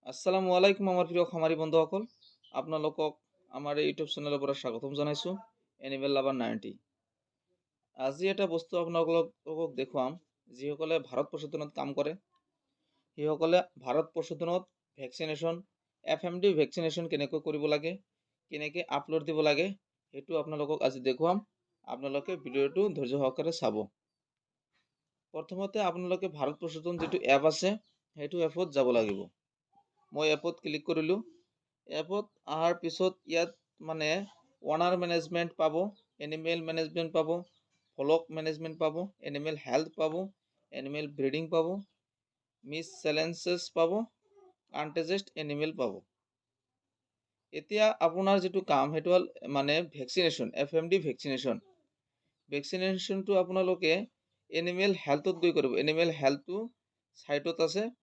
আসসালামু আলাইকুম আমাৰ প্ৰিয় খামাৰী বন্ধুসকল। আপোনালোকক আমাৰ এই ইউটিউব চেনেলৰ পৰা স্বাগতম জনাইছোঁ এনিমেল লাভাৰ 90। আজি এটা বস্তু আপোনালোকক দেখুৱাম যিসকলে ভাৰত পশুধনত কাম কৰে সেইসকলে ভাৰত পশুধনত ভেকচিনেশ্যন FMD ভেকচিনেশ্যন কেনেকৈ কৰিব লাগে, কেনেকৈ আপলোড দিব লাগে সেইটো আপোনালোকক আজি দেখুৱাম। আপোনালোকে ভিডিঅ'টো ধৈৰ্য সহকাৰে চাব। প্ৰথমতে আপোনালোকে ভাৰত পশুধন যিটো এপ আছে সেইটো এপত যাব লাগিব। মই এপত ক্লিক কৰিলোঁ। এপত অহাৰ পিছত ইয়াত মানে ওনাৰ মেনেজমেণ্ট পাব, এনিমেল মেনেজমেণ্ট পাব, ফ্লক মেনেজমেণ্ট পাব, এনিমেল হেল্থ পাব, এনিমেল ব্ৰিডিং পাব, মিছ চেলেঞ্চেছ পাব, আনটেজেষ্ট এনিমেল পাব। এতিয়া আপোনাৰ যিটো কাম সেইটো হ'ল মানে ভেকচিনেশ্যন, FMD ভেকচিনেশ্যন। ভেকচিনেশ্যনটো আপোনালোকে এনিমেল হেল্থত গৈ কৰিব। এনিমেল হেল্থটো চাইটত আছে,